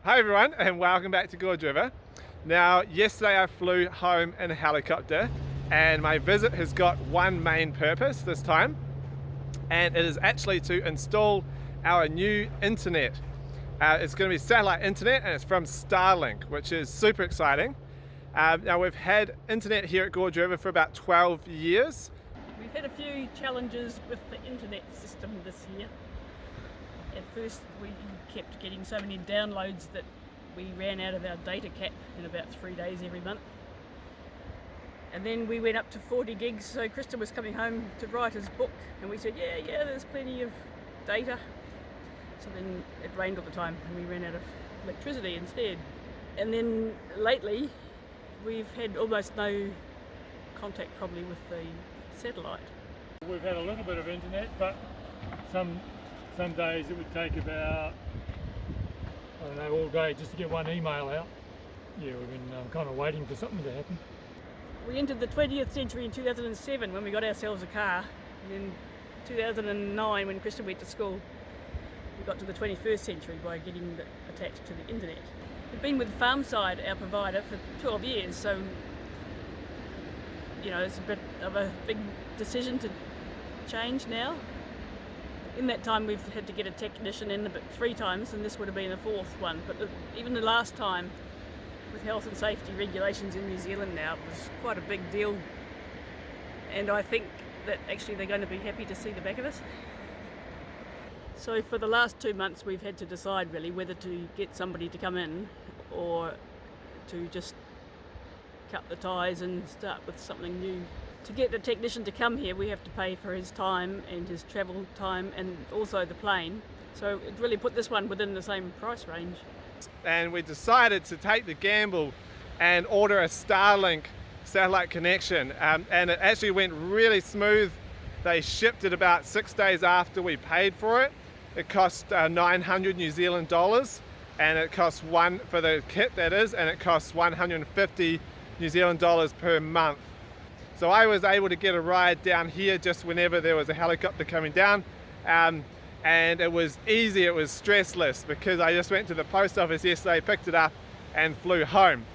Hi everyone, and welcome back to Gorge River. Now, yesterday I flew home in a helicopter, and my visit has got one main purpose this time, and it is actually to install our new internet. It's going to be satellite internet, and it's from Starlink, which is super exciting. Now, we've had internet here at Gorge River for about 12 years. We've had a few challenges with the internet system this year. At first we kept getting so many downloads that we ran out of our data cap in about 3 days every month. And then we went up to 40 gigs, so Christan was coming home to write his book and we said, yeah, there's plenty of data. So then it rained all the time and we ran out of electricity instead. And then lately we've had almost no contact probably with the satellite. We've had a little bit of internet, but some days it would take about, I don't know, all day just to get one email out. Yeah, we've been kind of waiting for something to happen. We entered the 20th century in 2007 when we got ourselves a car, and in 2009 when Christan went to school we got to the 21st century by getting attached to the internet. We've been with Farmside, our provider, for 12 years, so you know, it's a bit of a big decision to change now. In that time we've had to get a technician in about 3 times, and this would have been the 4th one, but even the last time, with health and safety regulations in New Zealand now, it was quite a big deal, and I think that actually they're going to be happy to see the back of us. So for the last 2 months we've had to decide really whether to get somebody to come in or to just cut the ties and start with something new. To get the technician to come here we have to pay for his time and his travel time and also the plane, so it really put this one within the same price range. And we decided to take the gamble and order a Starlink satellite connection, and it actually went really smooth. They shipped it about 6 days after we paid for it. It cost 900 New Zealand dollars, and it costs one for the kit, that is, and it costs 150 New Zealand dollars per month. So I was able to get a ride down here just whenever there was a helicopter coming down, and it was easy, it was stressless, because I just went to the post office yesterday, picked it up and flew home.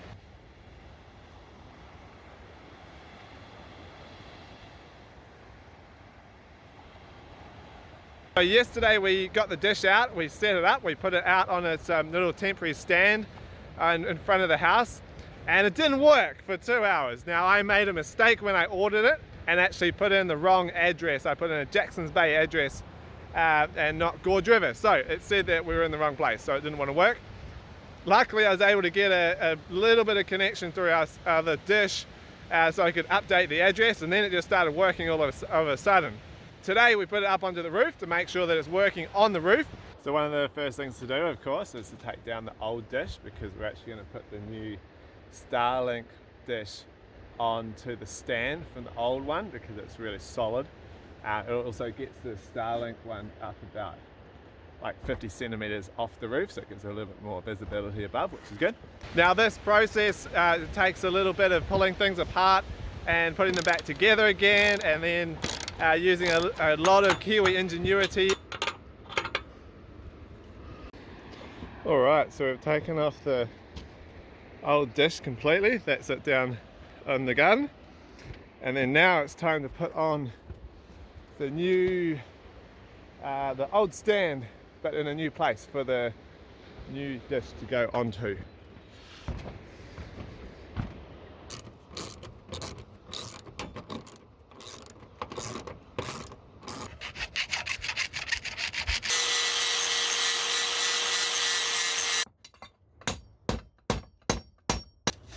So yesterday we got the dish out, we set it up, we put it out on its little temporary stand in front of the house, and it didn't work for 2 hours. Now, I made a mistake when I ordered it and actually put in the wrong address. I put in a Jacksons Bay address and not Gorge River, so it said that we were in the wrong place, so it didn't want to work. Luckily I was able to get a little bit of connection through our the dish, so I could update the address, and then it just started working all of a sudden. Today we put it up onto the roof to make sure that it's working on the roof. So one of the first things to do, of course, is to take down the old dish, because we're actually going to put the new Starlink dish onto the stand from the old one, because it's really solid. It also gets the Starlink one up about like 50 centimeters off the roof, so it gives a little bit more visibility above, which is good. Now this process takes a little bit of pulling things apart and putting them back together again, and then using a lot of Kiwi ingenuity. Alright, so we've taken off the old dish completely, that's it down on the gun, and then now it's time to put on the new, the old stand, but in a new place for the new dish to go onto.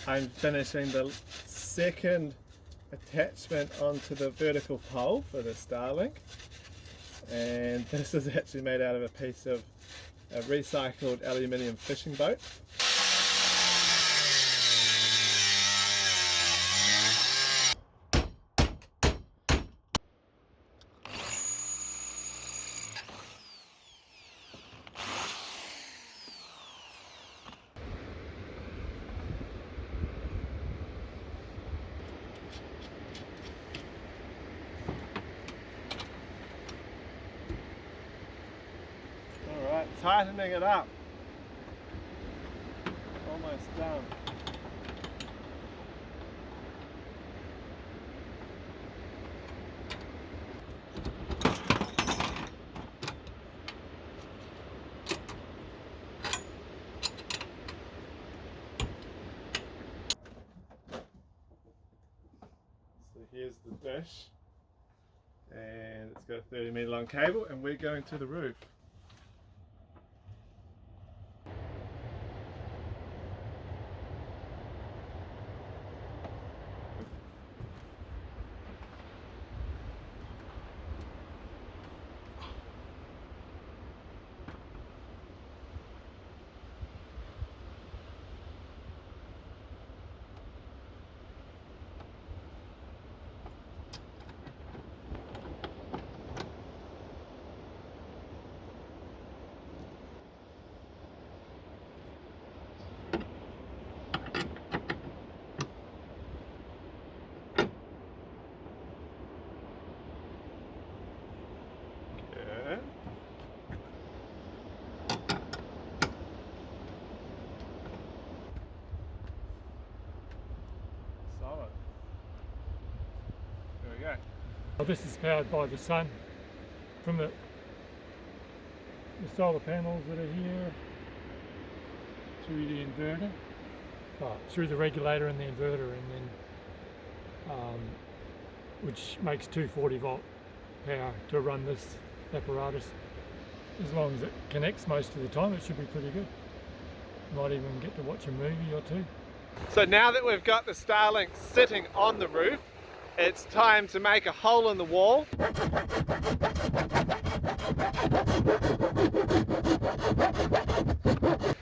I'm finishing the second attachment onto the vertical pole for the Starlink, and this is actually made out of a piece of a recycled aluminium fishing boat. Tightening it up. almost done. So here's the dish, and it's got a 30-metre long cable, and we're going to the roof. Solid. There we go. Well, this is powered by the sun from the solar panels that are here through the inverter, through the regulator and the inverter, and then which makes 240 volt power to run this apparatus. As long as it connects most of the time, it should be pretty good. Might even get to watch a movie or two. So now that we've got the Starlink sitting on the roof, it's time to make a hole in the wall.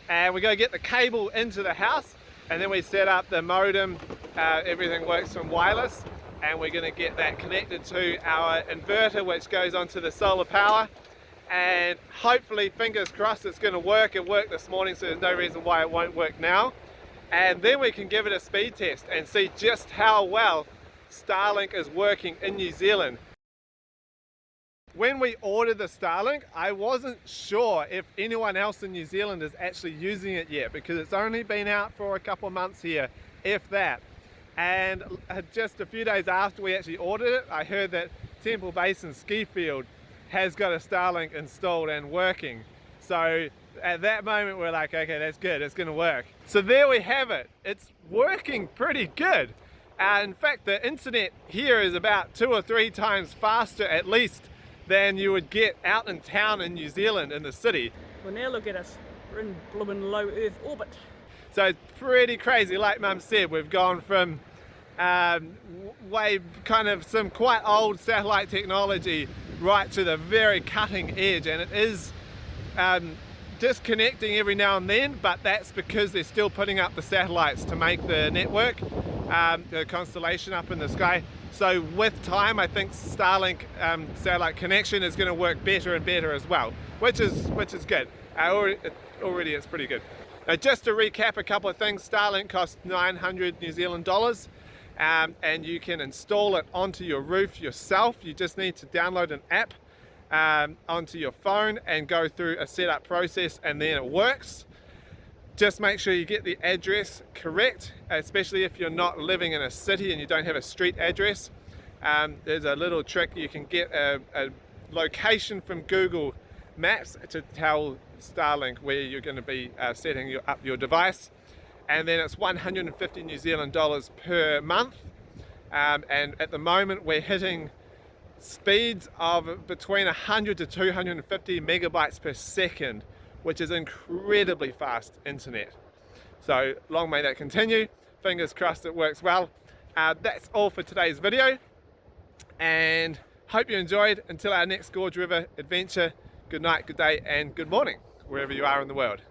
And we're going to get the cable into the house, and then we set up the modem. Everything works from wireless, and we're going to get that connected to our inverter, which goes onto the solar power. And hopefully, fingers crossed, it's going to work. It worked this morning, so there's no reason why it won't work now. And then we can give it a speed test and see just how well Starlink is working in New Zealand. When we ordered the Starlink, I wasn't sure if anyone else in New Zealand is actually using it yet, because it's only been out for a couple of months here, if that. And just a few days after we actually ordered it, I heard that Temple Basin Ski Field has got a Starlink installed and working. So at that moment we're like, okay, that's good, it's going to work. So there we have it. It's working pretty good. In fact, the internet here is about 2 or 3 times faster at least than you would get out in town in New Zealand in the city. Well, now look at us, we're in blooming low Earth orbit. So it's pretty crazy. Like Mum said, we've gone from way kind of some quite old satellite technology right to the very cutting edge, and it is disconnecting every now and then, but that's because they're still putting up the satellites to make the network, the constellation up in the sky. So with time, I think Starlink satellite connection is going to work better and better as well, which is good. Already it's pretty good. Now, just to recap a couple of things, Starlink costs 900 New Zealand dollars, and you can install it onto your roof yourself. You just need to download an app onto your phone and go through a setup process, and then it works. Just make sure you get the address correct, especially if you're not living in a city and you don't have a street address. There's a little trick. You can get a location from Google Maps to tell Starlink where you're going to be setting up your device, and then it's 150 New Zealand dollars per month. And at the moment we're hitting speeds of between 100 to 250 megabytes per second, which is incredibly fast internet. So long may that continue. Fingers crossed it works well. That's all for today's video, and hope you enjoyed. Until our next Gorge River adventure, good night, good day, and good morning, wherever you are in the world.